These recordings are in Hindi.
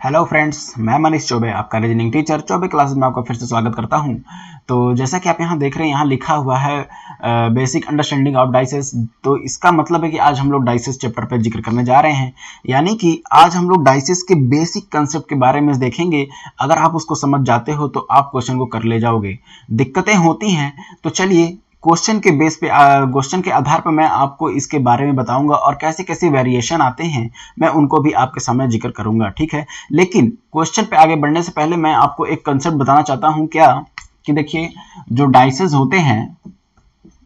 हेलो फ्रेंड्स, मैं मनीष चौबे, आपका रीजनिंग टीचर चौबे क्लासेस में आपका फिर से स्वागत करता हूं। तो जैसा कि आप यहां देख रहे हैं, यहां लिखा हुआ है बेसिक अंडरस्टैंडिंग ऑफ डाइसेस। तो इसका मतलब है कि आज हम लोग डाइसेस चैप्टर पर जिक्र करने जा रहे हैं, यानी कि आज हम लोग डाइसेस के बेसिक कंसेप्ट के बारे में देखेंगे। अगर आप उसको समझ जाते हो तो आप क्वेश्चन को कर ले जाओगे। दिक्कतें होती हैं, तो चलिए क्वेश्चन के बेस पे क्वेश्चन के आधार पर मैं आपको इसके बारे में बताऊंगा और कैसे कैसे वेरिएशन आते हैं मैं उनको भी आपके सामने जिक्र करूंगा, ठीक है। लेकिन क्वेश्चन पे आगे बढ़ने से पहले मैं आपको एक कंसेप्ट बताना चाहता हूं, क्या कि देखिए, जो डाइसेस होते हैं,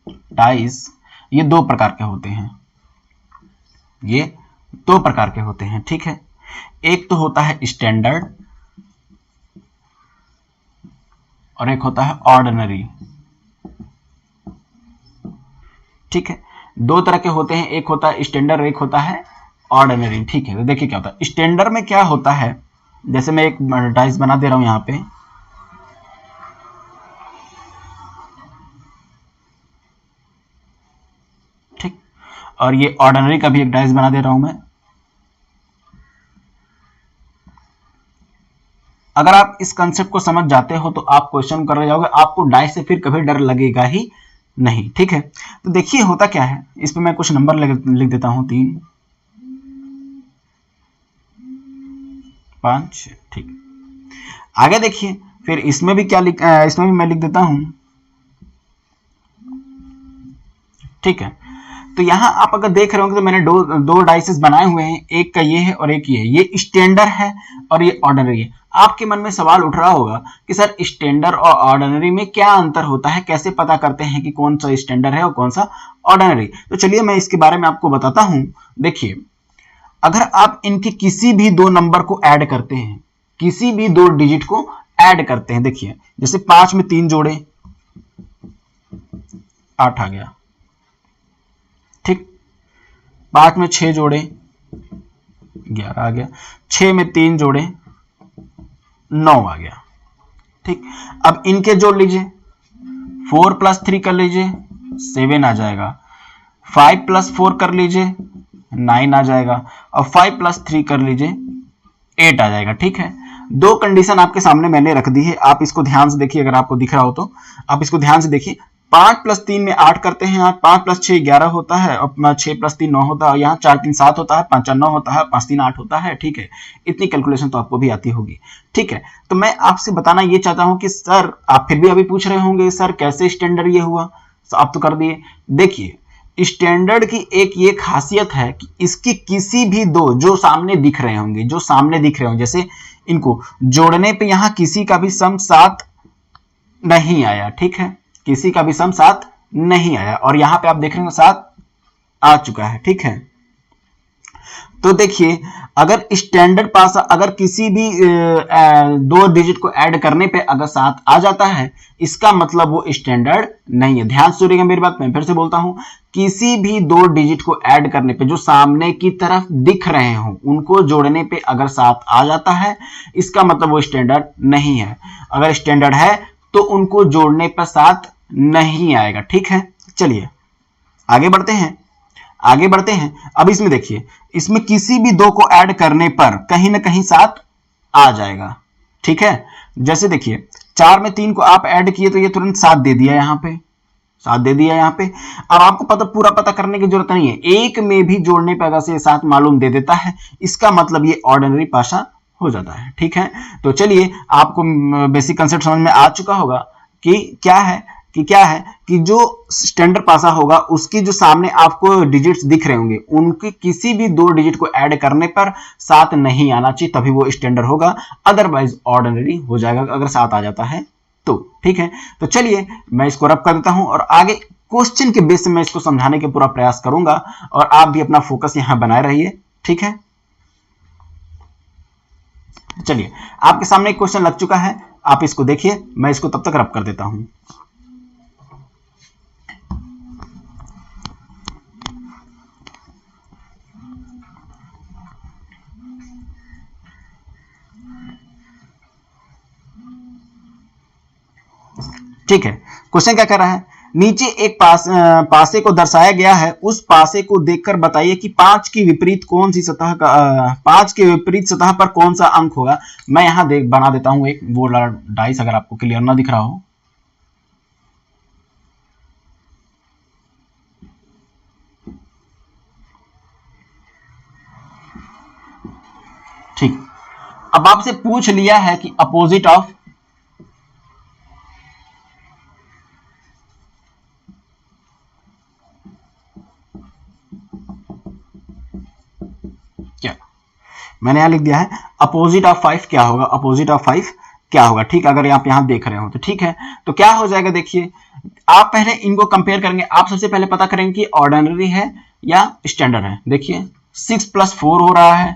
डाइस ये दो प्रकार के होते हैं, ये दो प्रकार के होते हैं, ठीक है। एक तो होता है स्टैंडर्ड और एक होता है ऑर्डिनरी, ठीक है। दो तरह के होते हैं, एक होता है स्टैंडर्ड, एक होता है ऑर्डिनरी, ठीक है। तो देखिए क्या होता है स्टैंडर्ड में, क्या होता है, जैसे मैं एक डाइस बना दे रहा हूं यहां पे, ठीक। और ये ऑर्डिनरी का भी एक डाइस बना दे रहा हूं मैं। अगर आप इस कंसेप्ट को समझ जाते हो तो आप क्वेश्चन कर रहे जाओगे, आपको डाइस से फिर कभी डर लगेगा ही नहीं, ठीक है। तो देखिए होता क्या है, इस पे मैं कुछ नंबर लिख देता हूं, 3, 5, ठीक। आगे देखिए, फिर इसमें भी इसमें भी मैं लिख देता हूं, ठीक है। तो यहां आप अगर देख रहे होंगे तो मैंने दो डाइसेस बनाए हुए हैं, एक का ये है और एक ये स्टैंडर्ड है और ये ऑर्डिनरी है। आपके मन में सवाल उठ रहा होगा कि सर स्टैंडर्ड और ऑर्डिनरी में क्या अंतर होता है, कैसे पता करते हैं कि कौन सा स्टैंडर्ड है और कौन सा ऑर्डिनरी। तो चलिए मैं इसके बारे में आपको बताता हूं। देखिए, अगर आप इनके किसी भी दो नंबर को ऐड करते हैं, किसी भी दो डिजिट को ऐड करते हैं, देखिए जैसे 5 में 3 जोड़े 8 आ गया, ठीक। 5 में 6 जोड़े 11 आ गया, 6 में 3 जोड़े 9 आ गया, ठीक। अब इनके जोड़ लीजिए, 4 प्लस 3 कर लीजिए 7 आ जाएगा, 5 प्लस 4 कर लीजिए 9 आ जाएगा, और 5 प्लस 3 कर लीजिए 8 आ जाएगा, ठीक है। दो कंडीशन आपके सामने मैंने रख दी है, आप इसको ध्यान से देखिए, अगर आपको दिख रहा हो तो आप इसको ध्यान से देखिए। 5 प्लस 3 में 8 करते हैं, यहाँ 5 प्लस 6 11 होता है, और 6 प्लस 3 9 होता है, यहाँ 4 3 7 होता है, 5 4 9 होता है, 5 3 8 होता है, ठीक है। इतनी कैलकुलेशन तो आपको भी आती होगी, ठीक है। तो मैं आपसे बताना ये चाहता हूं कि सर, आप फिर भी अभी पूछ रहे होंगे सर कैसे स्टैंडर्ड ये हुआ, तो आप तो कर दिए। देखिए, स्टैंडर्ड की एक ये खासियत है कि इसकी किसी भी दो जो सामने दिख रहे होंगे, जो सामने दिख रहे होंगे, जैसे इनको जोड़ने पे यहां किसी का भी सम 7 नहीं आया, ठीक है, किसी का भी सम 7 नहीं आया, और यहां पे आप देख रहे हो 7 आ चुका है, ठीक है। तो देखिए, अगर स्टैंडर्ड पास, अगर किसी भी दो डिजिट को ऐड करने पे अगर 7 आ जाता है, इसका मतलब वो स्टैंडर्ड नहीं है। ध्यान से सुनिएगा मेरी बात, मैं फिर से बोलता हूं, किसी भी दो डिजिट को ऐड करने पे जो सामने की तरफ दिख रहे हो, उनको जोड़ने पे अगर 7 आ जाता है, इसका मतलब वो स्टैंडर्ड नहीं है। अगर स्टैंडर्ड है तो उनको जोड़ने पर 7 नहीं आएगा, ठीक है। चलिए आगे बढ़ते हैं, आगे बढ़ते हैं। अब इसमें देखिए, इसमें किसी भी दो को ऐड करने पर कहीं ना कहीं 7 आ जाएगा, ठीक है। जैसे देखिए, 4 में 3 को आप ऐड किए तो ये तुरंत 7 दे दिया, यहां पे 7 दे दिया यहां पे। अब आपको पूरा पता करने की जरूरत नहीं है, एक में भी जोड़ने पर अगर से 7 मालूम दे देता है, इसका मतलब ये ऑर्डिनरी पासा हो जाता है, ठीक है। तो चलिए, आपको बेसिक कंसेप्ट समझ में आ चुका होगा कि क्या है कि जो स्टैंडर्ड पासा होगा, उसकी जो सामने आपको डिजिट्स दिख रहे होंगे, उनके किसी भी दो डिजिट को ऐड करने पर 7 नहीं आना चाहिए, तभी वो स्टैंडर्ड होगा, अदरवाइज ऑर्डिनरी हो जाएगा अगर 7 आ जाता है तो, ठीक है। तो चलिए मैं इसको रब कर देता हूं और आगे क्वेश्चन के बेस में मैं इसको समझाने का पूरा प्रयास करूंगा, और आप भी अपना फोकस यहां बनाए रहिए, ठीक है। चलिए, आपके सामने एक क्वेश्चन लग चुका है, आप इसको देखिए, मैं इसको तब तक रब कर देता हूं। ठीक है, क्वेश्चन क्या कर रहा है, नीचे एक पासे को दर्शाया गया है, उस पासे को देखकर बताइए कि 5 की विपरीत कौन सी सतह का 5 के विपरीत सतह पर कौन सा अंक होगा। मैं यहां बना देता हूं एक वो डाइस, अगर आपको क्लियर ना दिख रहा हो। ठीक, अब आपसे पूछ लिया है कि अपोजिट ऑफ क्या, मैंने यहां लिख दिया है अपोजिट ऑफ 5 क्या होगा, अपोजिट ऑफ 5 क्या होगा। ठीक, अगर आप यहां देख रहे हो तो ठीक है, तो क्या हो जाएगा देखिए, आप पहले इनको कंपेयर करेंगे। आप सबसे पहले पता करेंगे कि ऑर्डिनरी है या स्टैंडर्ड है। देखिए 6 + 4 हो रहा है,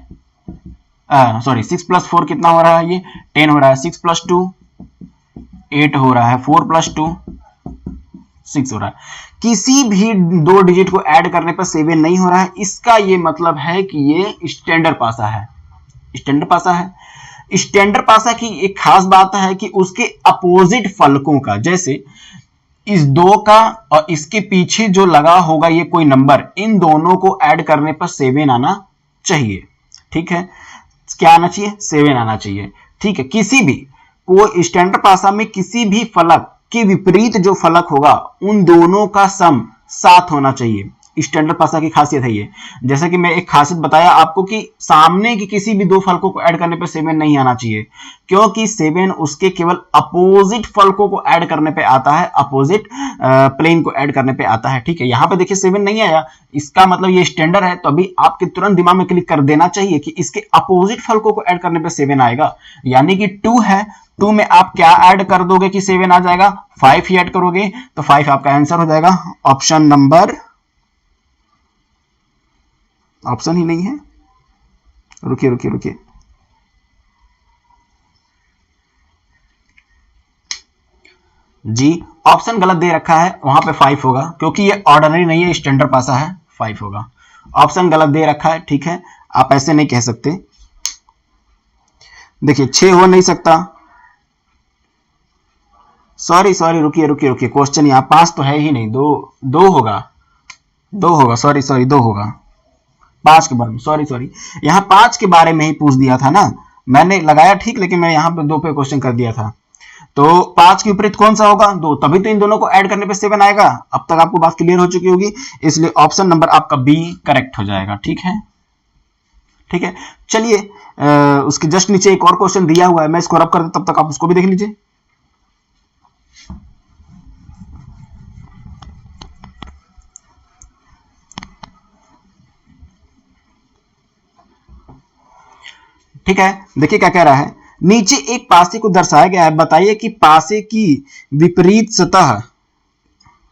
सॉरी 6 + 4 कितना हो रहा है, ये 10 हो रहा है। 6 + 2 8 हो रहा है, 4 + 2 6 हो रहा है। किसी भी दो डिजिट को ऐड करने पर 7 नहीं हो रहा है, इसका ये मतलब है कि ये स्टैंडर्ड पासा है। स्टैंडर्ड पासा है। स्टैंडर्ड पासा की एक खास बात है कि उसके अपोजिट फलकों का, जैसे इस 2 का और इसके पीछे जो लगा होगा ये कोई नंबर, इन दोनों को ऐड करने पर 7 आना चाहिए। ठीक है, क्या आना चाहिए, 7 आना चाहिए। ठीक है, किसी भी कोई स्टैंडर्ड पासा में किसी भी फलक के विपरीत जो फलक होगा उन दोनों का सम 7 होना चाहिए। स्टैंडर्ड पासा की खासियत है ये। जैसे कि मैं एक खासियत बताया आपको कि सामने की किसी भी दो फलकों को ऐड करने पे 7 नहीं आना चाहिए, क्योंकि 7 उसके केवल अपोजिट फलकों को ऐड करने पे आता है, अपोजिट प्लेन को ऐड करने पे आता है। ठीक है, यहां पे देखिए 7 नहीं आया, इसका मतलब ये स्टैंडर्ड है। तो अभी आपके तुरंत दिमाग में क्लिक कर देना चाहिए कि इसके अपोजिट फलकों को ऐड करने पे 7 आएगा, यानी कि 2 है। 2 में आप क्या ऐड कर दोगे कि 7 आ जाएगा, 5 ही ऐड करोगे, तो 5 आपका आंसर हो जाएगा। ऑप्शन नंबर, ऑप्शन ही नहीं है, रुकिए रुकिए रुकिए, जी ऑप्शन गलत दे रखा है, वहां पे 5 होगा, क्योंकि ये ऑर्डिनरी नहीं है, स्टैंडर्ड पासा है, 5 होगा। ऑप्शन गलत दे रखा है, ठीक है, आप ऐसे नहीं कह सकते। देखिए 6 हो नहीं सकता, सॉरी सॉरी, रुकिए रुकिए रुकिए, क्वेश्चन यहाँ 5 तो है ही नहीं, दो होगा, 2 होगा, सॉरी सॉरी 2 होगा। 5 के बारे में सॉरी सॉरी, यहाँ 5 के बारे में ही पूछ दिया था ना, मैंने लगाया ठीक, लेकिन मैं यहाँ पे 2 पे क्वेश्चन कर दिया था। तो 5 के विपरीत कौन सा होगा, 2, तभी तो इन दोनों को ऐड करने पे 7 आएगा। अब तक आपको बात क्लियर हो चुकी होगी, इसलिए ऑप्शन नंबर आपका बी करेक्ट हो जाएगा। ठीक है, ठीक है, चलिए उसके जस्ट नीचे एक और क्वेश्चन दिया हुआ है, मैं इसको रब कर देता, तब तक आप उसको भी देख लीजिए। ठीक है, देखिए क्या कह रहा है, नीचे एक पासे को दर्शाया गया है, बताइए कि पासे की विपरीत सतह,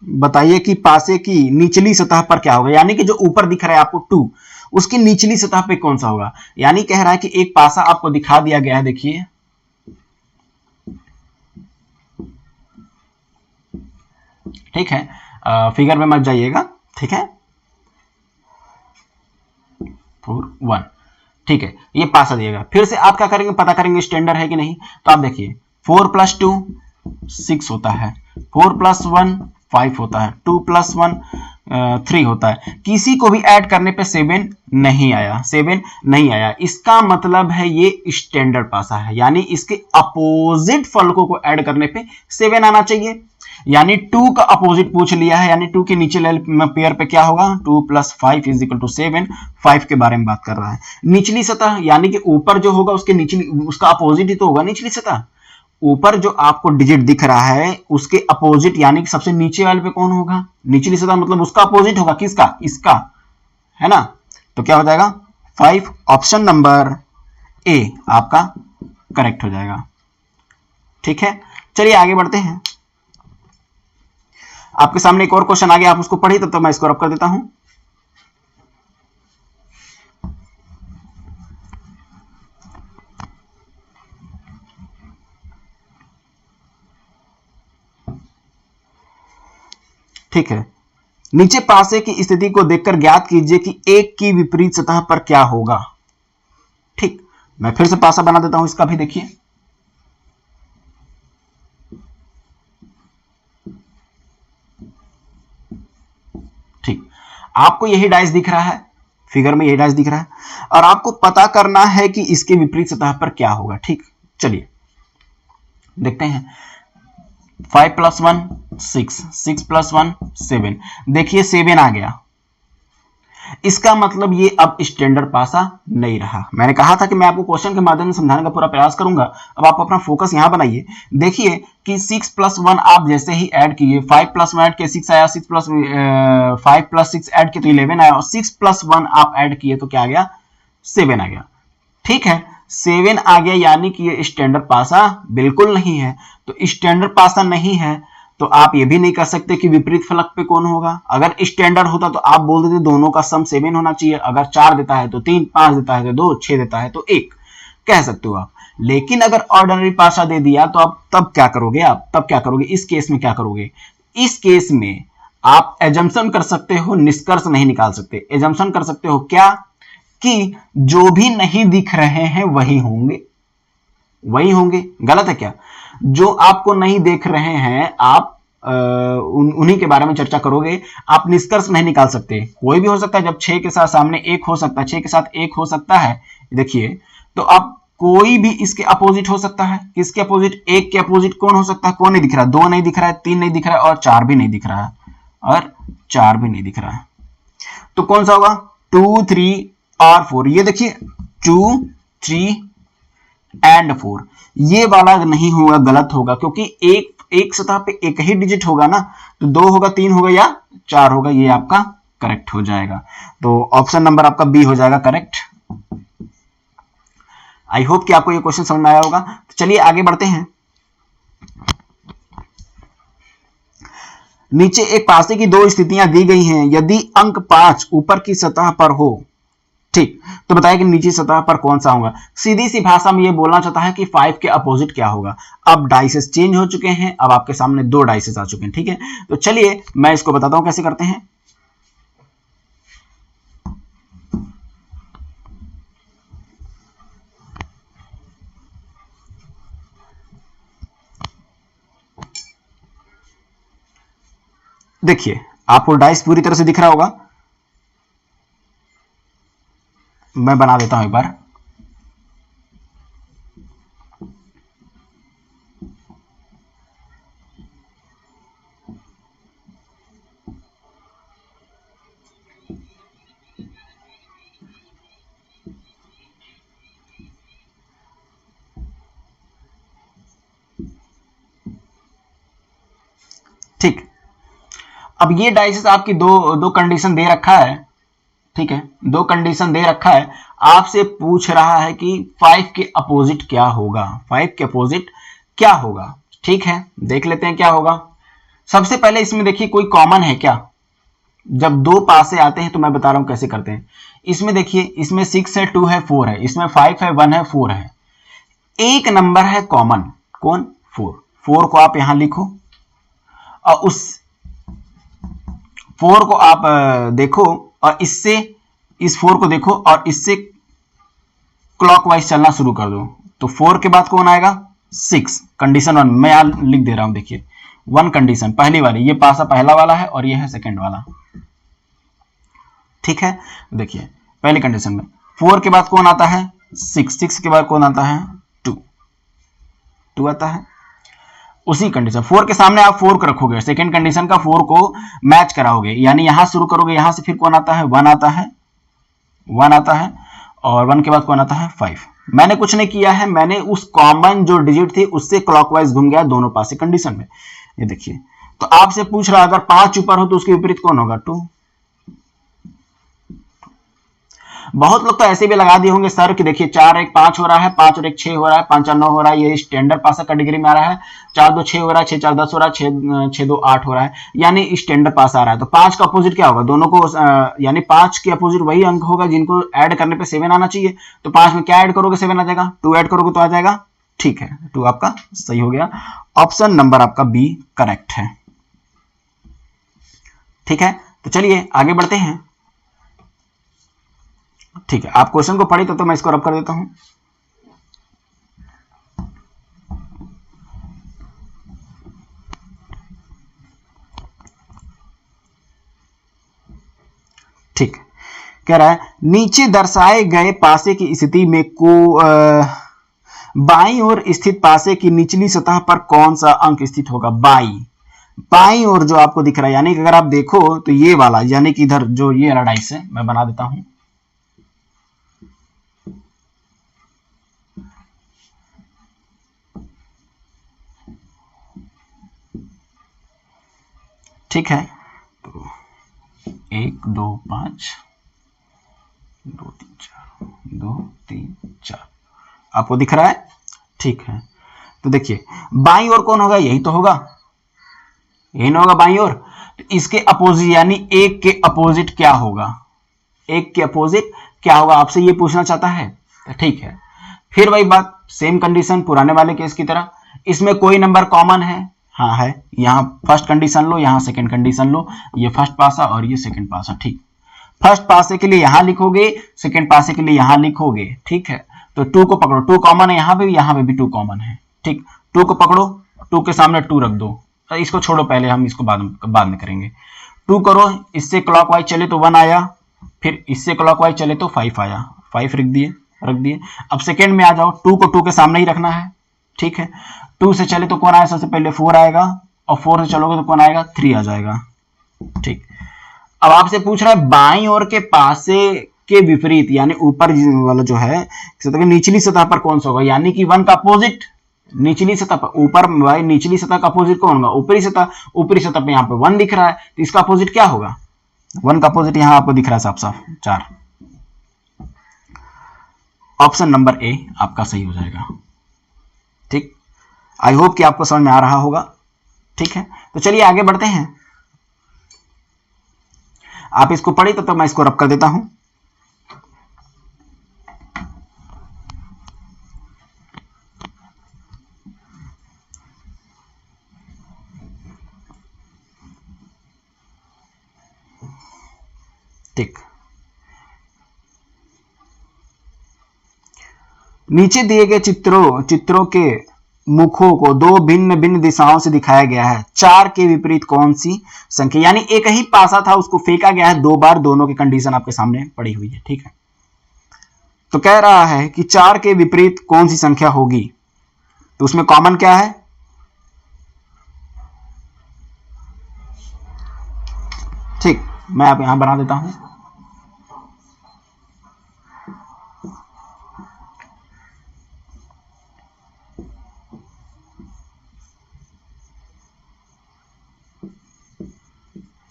बताइए कि पासे की निचली सतह पर क्या होगा, यानी कि जो ऊपर दिख रहा है आपको 2, उसकी निचली सतह पे कौन सा होगा। यानी कह रहा है कि एक पासा आपको दिखा दिया गया है, देखिए ठीक है, फिगर में मत जाइएगा, ठीक है, 4 1, ठीक है, ये पासा दिएगा। फिर से आप क्या करेंगे, पता करेंगे स्टैंडर्ड है कि नहीं। तो आप देखिए 4 + 2 6 होता है, 4 + 1 5 होता है, 2 + 1 3 होता है। किसी को भी ऐड करने पे 7 नहीं आया, 7 नहीं आया, इसका मतलब है ये स्टैंडर्ड पासा है, यानी इसके अपोजिट फलकों को ऐड करने पे 7 आना चाहिए। यानी 2 का अपोजिट पूछ लिया है, यानी 2 के नीचे पेयर पे क्या होगा, 2 + 5 = 7, 5 के बारे में बात कर रहा है। निचली सतह, यानी कि ऊपर जो होगा उसके निचली, उसका अपोजिट ही तो होगा निचली सतह। ऊपर जो आपको डिजिट दिख रहा है उसके अपोजिट, यानी कि सबसे नीचे वाले पे कौन होगा, निचली सतह, मतलब उसका अपोजिट होगा किसका, इसका, है ना। तो क्या हो जाएगा 5, ऑप्शन नंबर ए आपका करेक्ट हो जाएगा। ठीक है, चलिए आगे बढ़ते हैं। आपके सामने एक और क्वेश्चन आ गया, आप उसको पढ़िए, तब तक मैं इसको रब कर देता हूं। ठीक है, नीचे पासे की स्थिति को देखकर ज्ञात कीजिए कि एक की विपरीत सतह पर क्या होगा। ठीक, मैं फिर से पासा बना देता हूं इसका भी, देखिए आपको यही डाइस दिख रहा है, फिगर में यही डाइस दिख रहा है, और आपको पता करना है कि इसके विपरीत सतह पर क्या होगा। ठीक, चलिए देखते हैं। 5 + 1 6, 6 + 1 7। देखिए 7 आ गया, इसका मतलब ये अब स्टैंडर्ड पासा नहीं रहा। मैंने कहा था कि मैं आपको क्वेश्चन के माध्यम से समझाने का पूरा प्रयास करूंगा। अब आप अपना फोकस यहां बनाइए। देखिए कि 6 + 1 आप जैसे ही ऐड किए, 5 + 1 ऐड किए 6 आया, 5 + 6 ऐड किए तो 11 आया, और 6 + 1 आप ऐड किए तो क्या आ गया, 7 आ गया। ठीक है, 7 आ गया, यानी कि ये स्टैंडर्ड पासा बिल्कुल नहीं है। तो स्टैंडर्ड पासा नहीं है तो आप ये भी नहीं कर सकते कि विपरीत फलक पे कौन होगा। अगर स्टैंडर्ड होता तो आप बोल देते दोनों का सम 7 होना चाहिए। अगर 4 देता है तो 3, 5 देता है तो 2, 6 देता है तो 1 कह सकते हो आप। लेकिन अगर ऑर्डिनरी पासा दे दिया तो आप तब क्या करोगे, इस केस में क्या करोगे? इस केस में आप एजम्पशन कर सकते हो, निष्कर्ष नहीं निकाल सकते। एजम्पशन कर सकते हो क्या, कि जो भी नहीं दिख रहे हैं वही होंगे, गलत है क्या? जो आपको नहीं देख रहे हैं आप उन्हीं के बारे में चर्चा करोगे। आप निष्कर्ष नहीं निकाल सकते। कोई भी हो सकता है, जब 6 के साथ सामने 1 हो सकता है, 6 के साथ 1 हो सकता है, देखिए तो आप कोई भी इसके अपोजिट हो सकता है। किसके अपोजिट? 1 के अपोजिट कौन हो सकता है? कौन नहीं दिख रहा? 2 नहीं दिख रहा है, 3 नहीं दिख रहा है, और 4 भी नहीं दिख रहा है, तो कौन सा होगा? 2, 3 और 4। ये देखिए 2, 3 एंड 4, ये वाला नहीं होगा, गलत होगा, क्योंकि एक सतह पे एक ही डिजिट होगा ना, तो 2 होगा, 3 होगा या 4 होगा, ये आपका करेक्ट हो जाएगा। तो ऑप्शन नंबर आपका बी हो जाएगा करेक्ट। आई होप कि आपको ये क्वेश्चन समझ में आया होगा। तो चलिए आगे बढ़ते हैं। नीचे एक पासे की दो स्थितियां दी गई हैं। यदि अंक 5 ऊपर की सतह पर हो, ठीक, तो बताया कि नीचे सतह पर कौन सा होगा। सीधी सी भाषा में ये बोलना चाहता है कि 5 के अपोजिट क्या होगा। अब डाइसेस चेंज हो चुके हैं, अब आपके सामने 2 डाइसेस आ चुके हैं। ठीक है, तो चलिए मैं इसको बताता हूं कैसे करते हैं। देखिए आपको डाइस पूरी तरह से दिख रहा होगा, मैं बना देता हूं एक बार। ठीक, अब ये डाइसेस आपकी दो कंडीशन दे रखा है। ठीक है, 2 कंडीशन दे रखा है, आपसे पूछ रहा है कि 5 के अपोजिट क्या होगा, 5 के अपोजिट क्या होगा। ठीक है, देख लेते हैं क्या होगा। सबसे पहले इसमें देखिए कोई कॉमन है क्या? जब 2 पासे आते हैं तो मैं बता रहा हूं कैसे करते हैं। इसमें देखिए, इसमें 6 है, 2 है, 4 है, इसमें 5 है, 1 है, 4 है। एक नंबर है कॉमन, कौन? 4। 4 को आप यहां लिखो, और उस 4 को आप देखो, और इससे इस 4 को देखो और इससे क्लॉकवाइज चलना शुरू कर दो। तो 4 के बाद कौन आएगा? 6। कंडीशन 1 मैं यहां लिख दे रहा हूं, देखिए 1 कंडीशन पहली वाली, ये पासा पहला वाला है और ये है सेकंड वाला। ठीक है, देखिए पहली कंडीशन में 4 के बाद कौन आता है? 6। 6 के बाद कौन आता है? 2। 2 आता है। उसी कंडीशन 4 के सामने आप 4 को रखोगे, सेकंड कंडीशन का 4 को मैच कराओगे, यानी यहां शुरू करोगे, यहां से फिर कौन आता है? 1 आता है, 1 आता है, और 1 के बाद कौन आता है? 5। मैंने कुछ नहीं किया है, मैंने उस कॉमन जो डिजिट थी उससे क्लॉकवाइज घूम गया दोनों पासे कंडीशन में। ये देखिए, तो आपसे पूछ रहा अगर 5 ऊपर हो तो उसके विपरीत कौन होगा? 2। बहुत लोग तो ऐसे भी लगा दिए होंगे सर कि देखिए 4 1 5 हो रहा है, 5 और 1 6 हो रहा है, 5 4 9 हो रहा है, ये स्टैंडर्ड पासा कैटेगरी में आ रहा है। 4 2 6 हो रहा है, 6 4 10 हो रहा है, 6 2 8 हो रहा है, यानी स्टैंडर्ड पास आ रहा है। तो 5 का अपोजिट क्या होगा? दोनों को यानी 5 के अपोजिट वही अंक होगा जिनको ऐड करने पे 7 आना चाहिए। तो 5 में क्या ऐड करोगे? 7 आ जाएगा। 2 ऐड करोगे तो आ जाएगा। ठीक है, 2 आपका सही हो गया। ऑप्शन नंबर आपका बी करेक्ट है। ठीक है, तो चलिए आगे बढ़ते हैं। ठीक है, आप क्वेश्चन को पढ़ी तो मैं इसको रब कर देता हूं। ठीक, कह रहा है नीचे दर्शाए गए पासे की स्थिति में को बाईं ओर स्थित पासे की निचली सतह पर कौन सा अंक स्थित होगा? बाईं ओर जो आपको दिख रहा है, यानी कि अगर आप देखो तो ये वाला, यानी कि इधर जो ये वाला डाइस है, मैं बना देता हूं। ठीक है, तो 1 2 5 2 3 4 2 3 4 आपको दिख रहा है? ठीक है, तो देखिए बाईं ओर कौन होगा? यही तो होगा, यही ना होगा बाईं ओर। तो इसके अपोजिट यानी 1 के अपोजिट क्या होगा? 1 के अपोजिट क्या होगा आपसे ये पूछना चाहता है। तो ठीक है, फिर वही बात, सेम कंडीशन पुराने वाले केस की तरह। इसमें कोई नंबर कॉमन है? हाँ है। यहाँ फर्स्ट कंडीशन लो, यहाँ सेकंड कंडीशन लो, ये फर्स्ट पासा और ये सेकंड पासा। ठीक, फर्स्ट पासे के लिए यहां लिखोगे, सेकंड पासे के लिए यहां लिखोगे। ठीक है, तो 2 को पकड़ो, 2 कॉमन है, यहां पे भी 2 कॉमन है। ठीक, 2 को पकड़ो, 2 के सामने 2 रख दो, इसको छोड़ो, पहले हम इसको बाद में करेंगे। 2 करो, इससे क्लॉकवाइज चले तो 1 आया, फिर इससे क्लॉकवाइज चले तो 5 आया, 5 रख दिए। अब सेकंड में आ जाओ, 2 को 2 के सामने ही रखना है। ठीक है, 2 से चले तो कौन आया? सबसे पहले 4 आएगा, और 4 से चलोगे तो कौन आएगा? 3 आ जाएगा। ठीक, अब आपसे पूछ रहा है बाईं ओर के पासे के विपरीत, यानी ऊपर वाला जो है निचली सतह पर कौन सा होगा? यानी कि 1 का अपोजिट निचली सतह पर, ऊपर भाई निचली सतह का अपोजिट कौन होगा? ऊपरी सतह। ऊपरी सतह पे यहाँ पे 1 दिख रहा है, तो इसका अपोजिट क्या होगा? 1 का अपोजिट यहाँ आपको दिख रहा है साफ साफ 4। ऑप्शन नंबर ए आपका सही हो जाएगा। ठीक, आई होप कि आपको समझ में आ रहा होगा। ठीक है, तो चलिए आगे बढ़ते हैं। आप इसको पढ़िए, तब तक मैं इसको रब कर देता हूं। ठीक, नीचे दिए गए चित्रों के मुखों को 2 भिन्न भिन्न दिशाओं से दिखाया गया है। 4 के विपरीत कौन सी संख्या? यानी एक ही पासा था, उसको फेंका गया है 2 बार, दोनों की कंडीशन आपके सामने पड़ी हुई है। ठीक है, तो कह रहा है कि 4 के विपरीत कौन सी संख्या होगी? तो उसमें कॉमन क्या है? ठीक, मैं आप यहां बना देता हूं।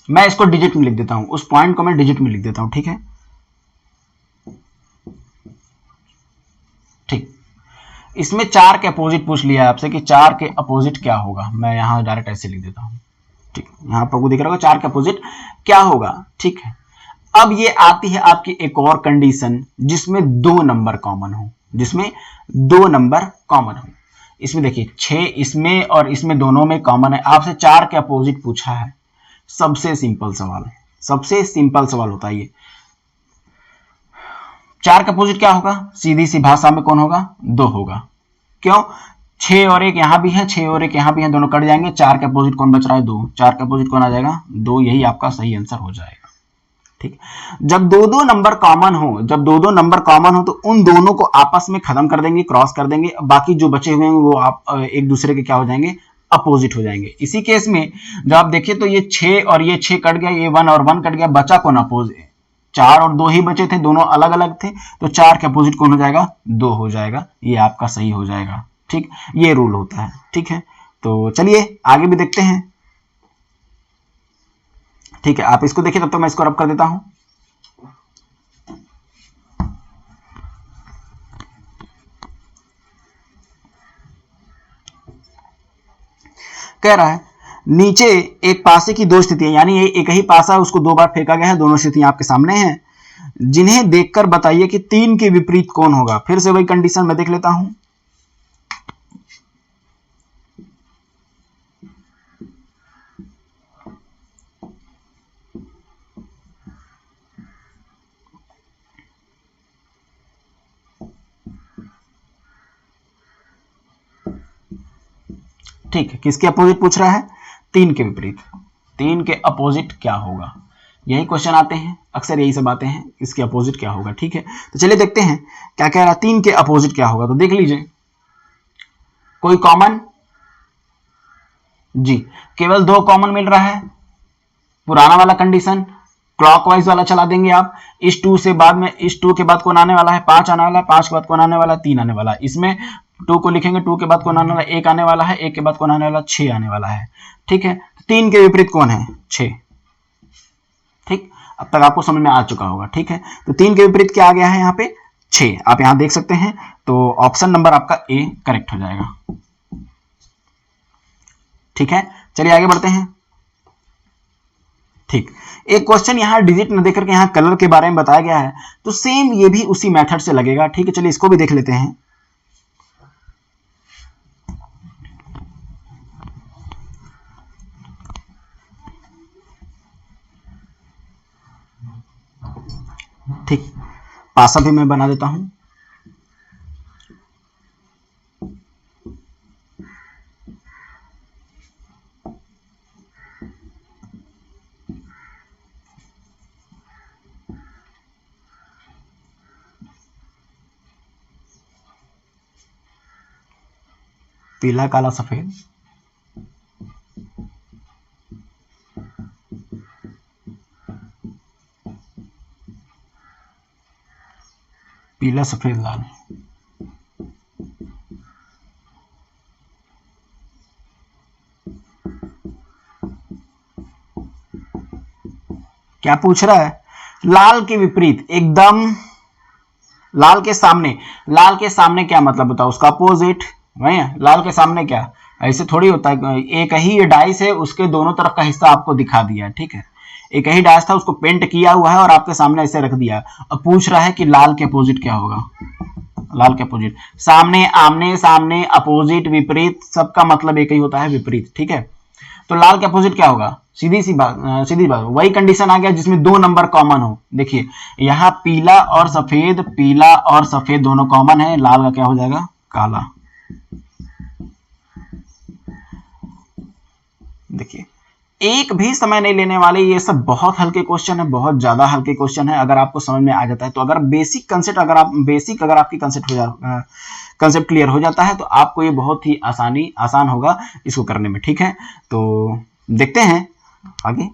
मैं इसको डिजिट में लिख देता हूं, उस पॉइंट को मैं डिजिट में लिख देता हूं। ठीक है, ठीक, इसमें 4 के अपोजिट पूछ लिया है आपसे कि 4 के अपोजिट क्या होगा। मैं यहां डायरेक्ट ऐसे लिख देता हूं। ठीक, यहां पर आपको दिख रहा होगा 4 के अपोजिट क्या होगा। ठीक है, अब ये आती है आपकी एक और कंडीशन, जिसमें 2 नंबर कॉमन हो, जिसमें 2 नंबर कॉमन हो। इसमें देखिए 6 इसमें और इसमें दोनों में कॉमन है। आपसे 4 के अपोजिट पूछा है। सबसे सिंपल सवाल है, सबसे सिंपल सवाल होता है ये। 4 का अपोजिट क्या होगा? सीधी सी भाषा में कौन होगा? 2 होगा। क्यों? 6 और 1 यहां भी है, 6 और 1 यहां भी है, दोनों कट जाएंगे। 4 का अपोजिट कौन बच रहा है? 2। 4 का अपोजिट कौन आ जाएगा? 2। यही आपका सही आंसर हो जाएगा। ठीक, जब 2-2 नंबर कॉमन हो, जब 2-2 नंबर कॉमन हो, तो उन दोनों को आपस में खत्म कर देंगे, क्रॉस कर देंगे। बाकी जो बचे हुए हैं वो आप एक दूसरे के क्या हो जाएंगे? अपोजिट हो जाएंगे। इसी केस में जब आप देखें तो ये 6 और ये 6 कट गया, ये 1 और 1 कट गया, बचा कौन? अपोजिट। 4 और 2 ही बचे थे, दोनों अलग अलग थे, तो 4 के अपोजिट कौन हो जाएगा? 2 हो जाएगा। ये आपका सही हो जाएगा। ठीक, ये रूल होता है। ठीक है, तो चलिए आगे भी देखते हैं। ठीक है, आप इसको देखिए, तब तक मैं इसको रब कर देता हूं। कह रहा है नीचे एक पासे की 2 स्थितियां, यानी एक ही पासा है, उसको 2 बार फेंका गया है, दोनों स्थितियां आपके सामने हैं। जिन्हें देखकर बताइए कि 3 के विपरीत कौन होगा। फिर से वही कंडीशन मैं देख लेता हूं। ठीक है, किसके अपोजिट पूछ रहा है? 3 के विपरीत। 3 के अपोजिट क्या होगा? यही क्वेश्चन आते हैं, अक्सर यही सब आते हैं, इसके अपोजिट क्या होगा। ठीक है, तो चलिए देखते हैं क्या कह रहा है, 3 के अपोजिट क्या होगा। तो देख लीजिए, कोई कॉमन जी, केवल 2 कॉमन मिल रहा है, पुराना वाला कंडीशन क्लॉकवाइज वाला चला देंगे आप। इस 2 से बाद में, इस 2 के बाद कौन आने वाला है, 5 आने वाला है, 5 के बाद कौन आने वाला है, 3 आने वाला है। इसमें 2 को लिखेंगे, 2 के बाद कौन आने वाला है, 1 आने वाला है, 1 के बाद कौन आने वाला है, 6 आने वाला है। ठीक है, 3 के विपरीत कौन है, 6। ठीक, अब तक आपको समझ में आ चुका होगा। ठीक है, तो 3 के विपरीत क्या आ गया है यहाँ पे, 6। आप यहाँ देख सकते हैं, तो ऑप्शन नंबर आपका ए करेक्ट हो जाएगा। ठीक है, चलिए आगे बढ़ते हैं। ठीक, एक क्वेश्चन यहाँ डिजिट न देकर के यहाँ कलर के बारे में बताया गया है, तो सेम ये भी उसी मेथड से लगेगा। ठीक है, चलिए इसको भी देख लेते हैं। ठीक, पासा भी मैं बना देता हूं। पीला काला सफेद, पीला सफेद लाल। क्या पूछ रहा है, लाल के विपरीत एकदम, लाल के सामने, लाल के सामने क्या मतलब बताओ, उसका अपोजिट वही है। लाल के सामने क्या, ऐसे थोड़ी होता है, एक ही डाइस है, उसके दोनों तरफ का हिस्सा आपको दिखा दिया है। ठीक है, एक ही डाइस था, उसको पेंट किया हुआ है और आपके सामने ऐसे रख दिया। अब पूछ रहा है कि लाल के अपोजिट क्या होगा। लाल के अपोजिट, सामने, आमने सामने, अपोजिट, विपरीत, सबका मतलब एक ही होता है, विपरीत। ठीक है, तो लाल के अपोजिट क्या होगा, सीधी बात वही कंडीशन आ गया जिसमें 2 नंबर कॉमन हो। देखिए यहाँ पीला और सफेद, पीला और सफेद दोनों कॉमन है, लाल का क्या हो जाएगा, काला। देखिए, एक भी समय नहीं लेने वाले, ये सब बहुत हल्के क्वेश्चन है, बहुत ज्यादा हल्के क्वेश्चन है। अगर आपको समझ में आ जाता है तो, अगर बेसिक कंसेप्ट, अगर आपकी कंसेप्ट क्लियर हो जाता है तो आपको ये बहुत ही आसान होगा इसको करने में। ठीक है, तो देखते हैं आगे।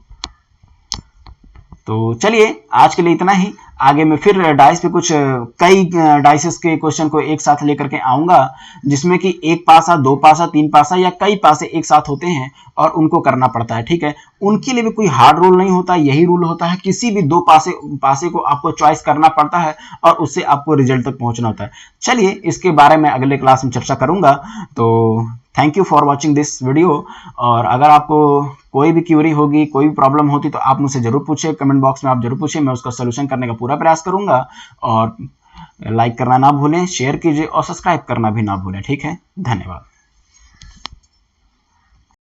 तो चलिए आज के लिए इतना ही। आगे मैं फिर डाइस पे कुछ कई डाइसेस के क्वेश्चन को एक साथ लेकर के आऊंगा, जिसमें कि 1 पासा, 2 पासा, 3 पासा या कई पासे एक साथ होते हैं और उनको करना पड़ता है। ठीक है, उनके लिए भी कोई हार्ड रूल नहीं होता, यही रूल होता है, किसी भी 2 पासे को आपको चॉइस करना पड़ता है और उससे आपको रिजल्ट तक पहुंचना होता है। चलिए इसके बारे में अगले क्लास में चर्चा करूंगा। तो thank you for watching this video. और अगर आपको कोई भी क्यूरी होगी, कोई भी प्रॉब्लम होती तो आप मुझसे जरूर पूछिए, कमेंट बॉक्स में आप जरूर पूछिए, मैं उसका सोल्यूशन करने का पूरा प्रयास करूंगा। और लाइक करना ना भूलें, शेयर कीजिए और सब्सक्राइब करना भी ना भूलें। ठीक है, धन्यवाद।